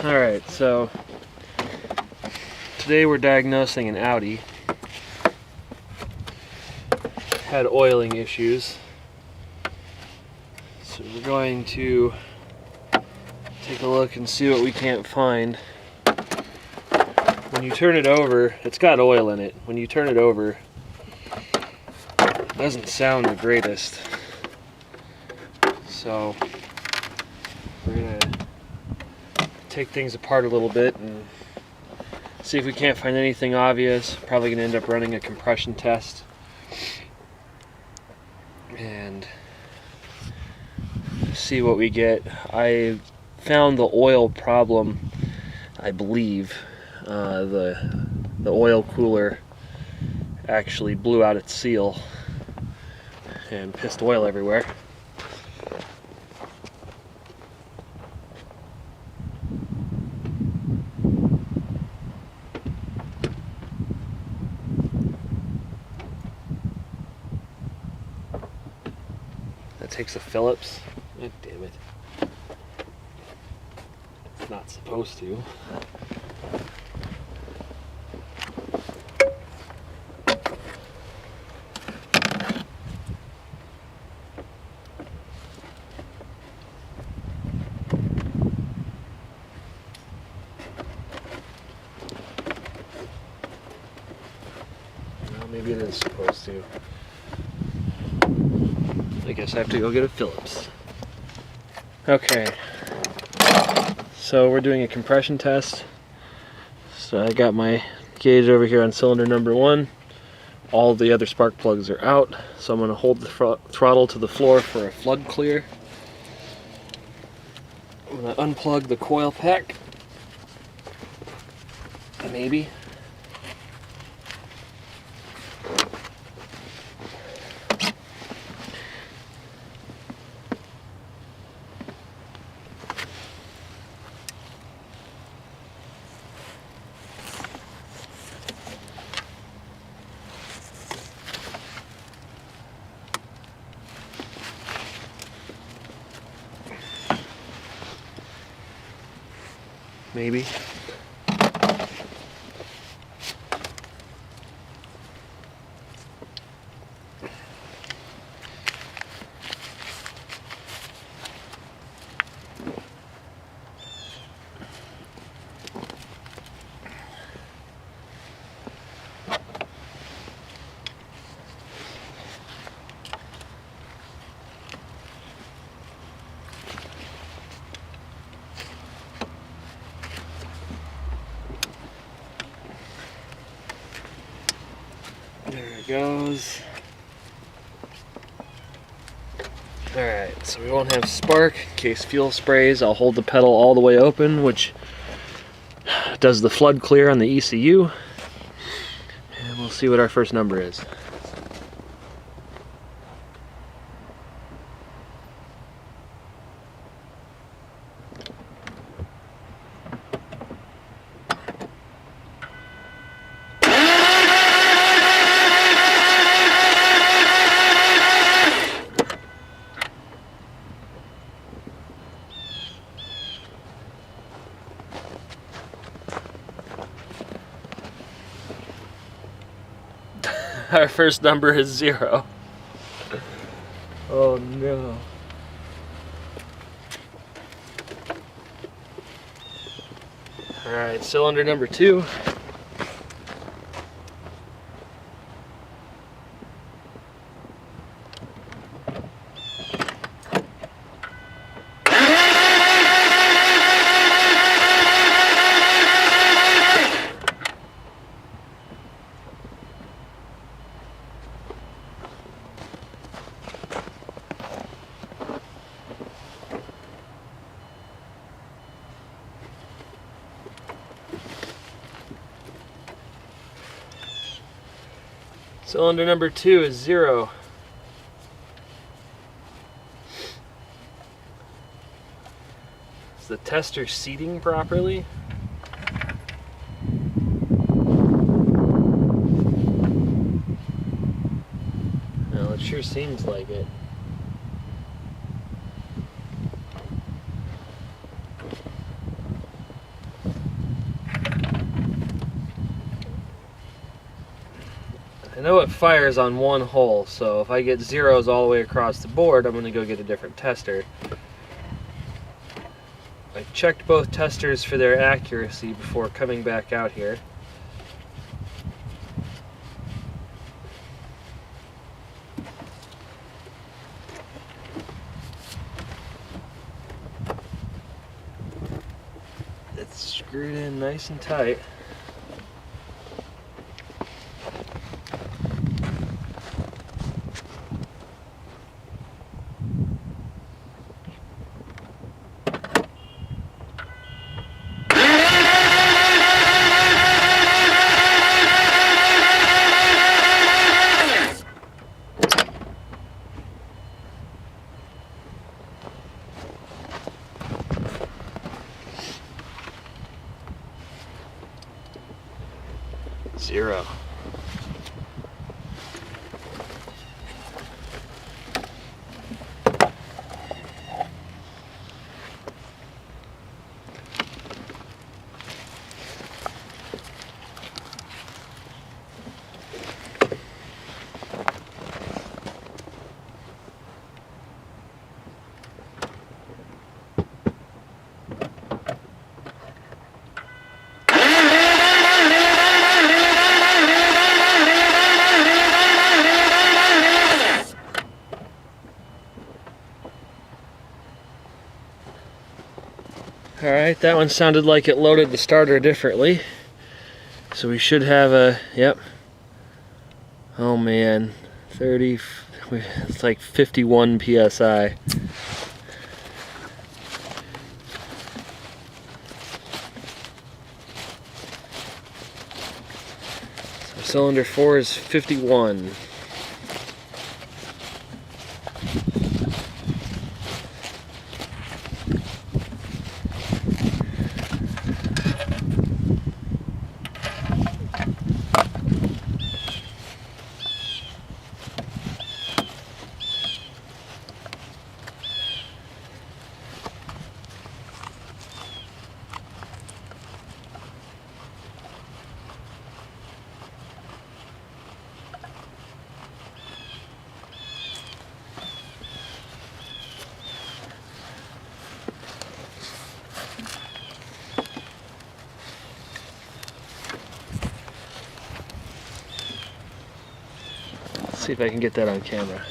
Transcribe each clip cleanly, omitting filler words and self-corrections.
Alright, so today we're diagnosing an Audi. Had oiling issues. So we're going to take a look and see what we can't find. When you turn it over, it's got oil in it. When you turn it over, it doesn't sound the greatest. So we're gonna take things apart a little bit and see if we can't find anything obvious. Probably gonna end up running a compression test and see what we get. I found the oil problem, I believe. The oil cooler actually blew out its seal and pissed oil everywhere. That takes a Phillips. Oh, damn it. It's not supposed to. Well, maybe it is supposed to. I guess I have to go get a Phillips. Okay, so we're doing a compression test. So I got my gauge over here on cylinder number 1. All the other spark plugs are out, so I'm going to hold the throttle to the floor for a flood clear. I'm going to unplug the coil pack. Maybe. Maybe. There it goes. Alright, so we won't have spark in case fuel sprays. I'll hold the pedal all the way open, which does the flood clear on the ECU. And we'll see what our first number is. Our first number is 0. Oh no. Alright, cylinder number 2. Cylinder number 2 is 0. Is the tester seating properly? Well, it sure seems like it. I know it fires on one hole, so if I get zeros all the way across the board, I'm going to go get a different tester. I checked both testers for their accuracy before coming back out here. It's screwed in nice and tight. Zero. Alright, that one sounded like it loaded the starter differently. So we should have a, yep. Oh man, 30, it's like 51 PSI. So cylinder 4 is 51. See if I can get that on camera.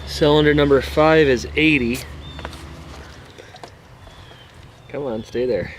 Cylinder number 5 is 80. Come on, stay there.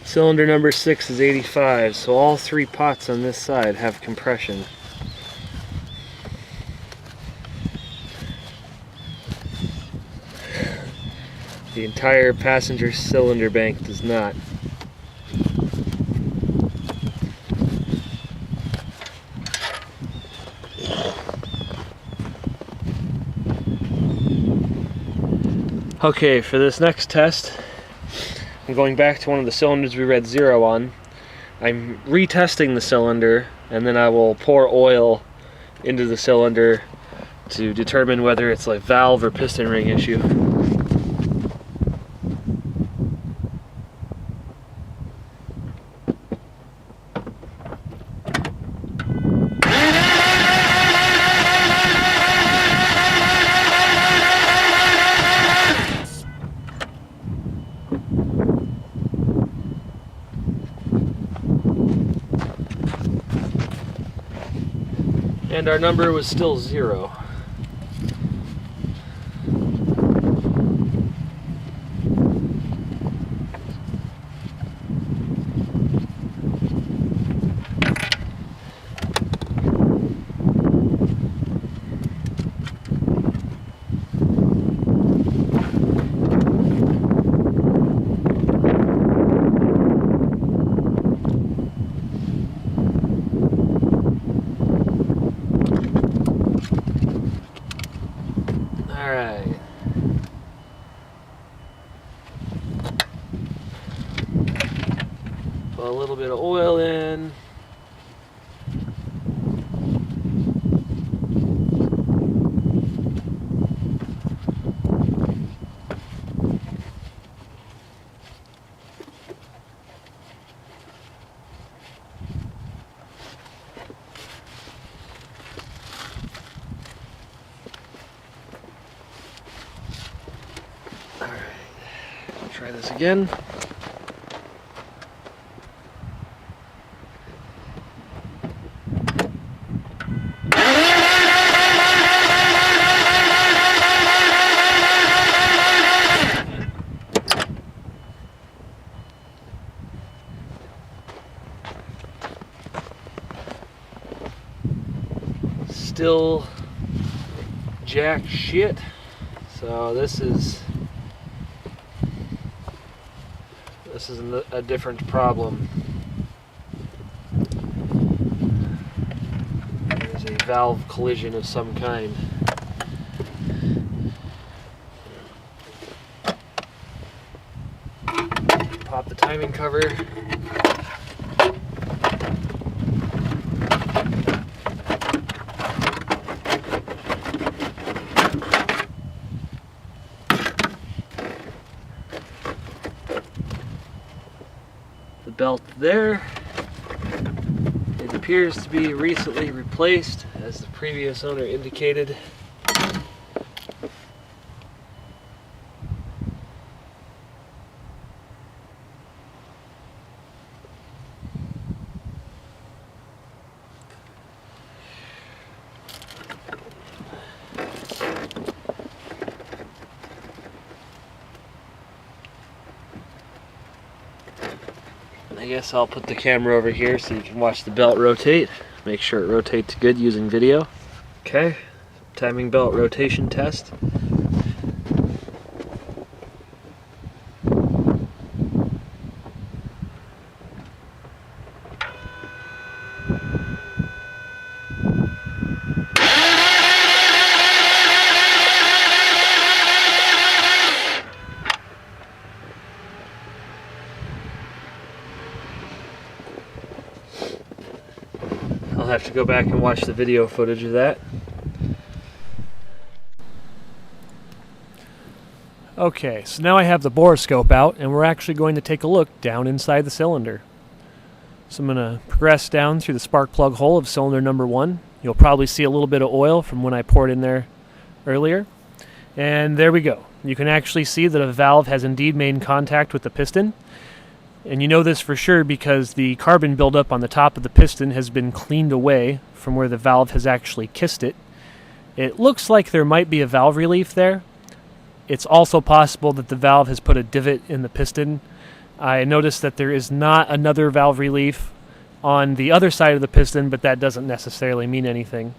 Cylinder number 6 is 85, so all 3 pots on this side have compression. The entire passenger cylinder bank does not. Okay, for this next test, I'm going back to one of the cylinders we read 0 on. I'm retesting the cylinder, and then I will pour oil into the cylinder to determine whether it's a valve or piston ring issue. And our number was still 0. Alright. Put a little bit of oil in. Alright, try this again. Still jack shit. So this is a different problem. There's a valve collision of some kind. Pop the timing cover. The belt there, it appears to be recently replaced, as the previous owner indicated. I guess I'll put the camera over here so you can watch the belt rotate. Make sure it rotates good using video. Okay, timing belt rotation test. I'll have to go back and watch the video footage of that. Okay, so now I have the borescope out and we're actually going to take a look down inside the cylinder. So I'm going to progress down through the spark plug hole of cylinder number 1. You'll probably see a little bit of oil from when I poured in there earlier. And there we go. You can actually see that a valve has indeed made contact with the piston. And you know this for sure because the carbon buildup on the top of the piston has been cleaned away from where the valve has actually kissed it. It looks like there might be a valve relief there. It's also possible that the valve has put a divot in the piston. I noticed that there is not another valve relief on the other side of the piston, but that doesn't necessarily mean anything.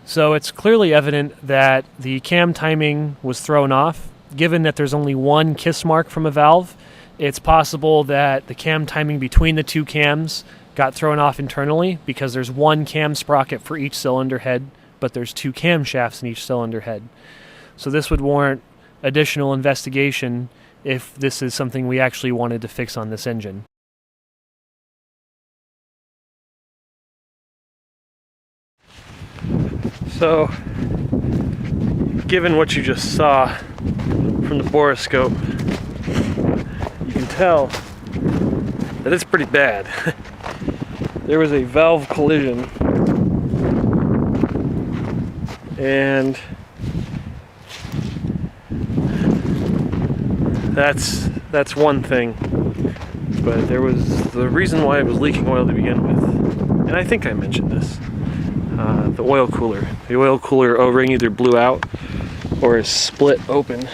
So it's clearly evident that the cam timing was thrown off. Given that there's only one kiss mark from a valve, it's possible that the cam timing between the two cams got thrown off internally because there's one cam sprocket for each cylinder head, but there's two camshafts in each cylinder head. So this would warrant additional investigation if this is something we actually wanted to fix on this engine. So, given what you just saw from the borescope, you can tell that it's pretty bad. There was a valve collision, and that's one thing, but there was the reason why it was leaking oil to begin with, and I think I mentioned this. The oil cooler. The oil cooler O-ring either blew out or is split open.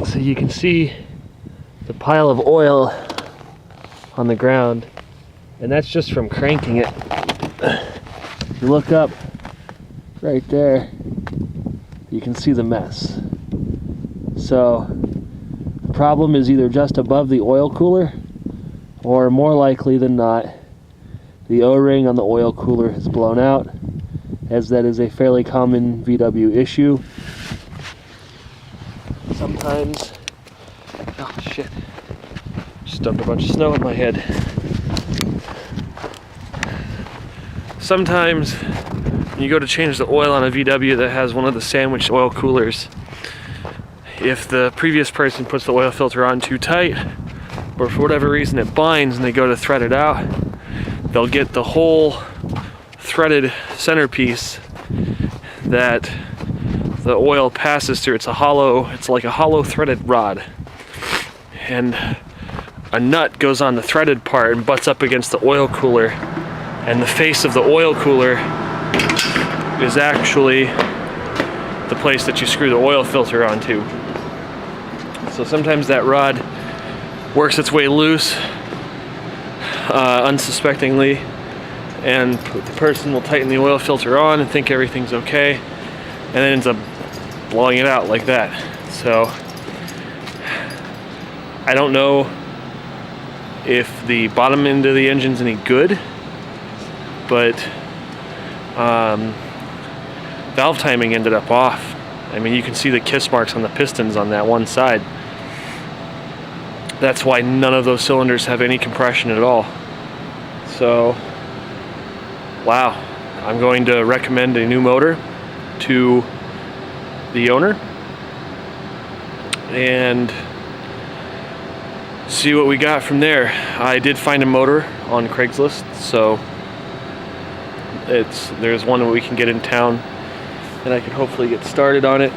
So you can see the pile of oil on the ground, and that's just from cranking it. If you look up right there, you can see the mess. So the problem is either just above the oil cooler, or more likely than not, the O-ring on the oil cooler has blown out as that is a fairly common VW issue. Sometimes, oh shit, just dumped a bunch of snow in my head. Sometimes when you go to change the oil on a VW that has one of the sandwiched oil coolers, if the previous person puts the oil filter on too tight, or for whatever reason it binds and they go to thread it out, they'll get the whole threaded centerpiece that the oil passes through. It's like a hollow threaded rod. And a nut goes on the threaded part and butts up against the oil cooler. And the face of the oil cooler is actually the place that you screw the oil filter onto. So sometimes that rod works its way loose unsuspectingly, and the person will tighten the oil filter on and think everything's okay, and then ends up blowing it out like that. So I don't know if the bottom end of the engine's any good, but valve timing ended up off. I mean, you can see the kiss marks on the pistons on that one side. That's why none of those cylinders have any compression at all. So, wow, I'm going to recommend a new motor to the owner and see what we got from there. I did find a motor on Craigslist, so there's one that we can get in town, and I can hopefully get started on it.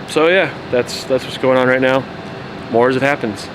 So yeah, that's what's going on right now. More as it happens.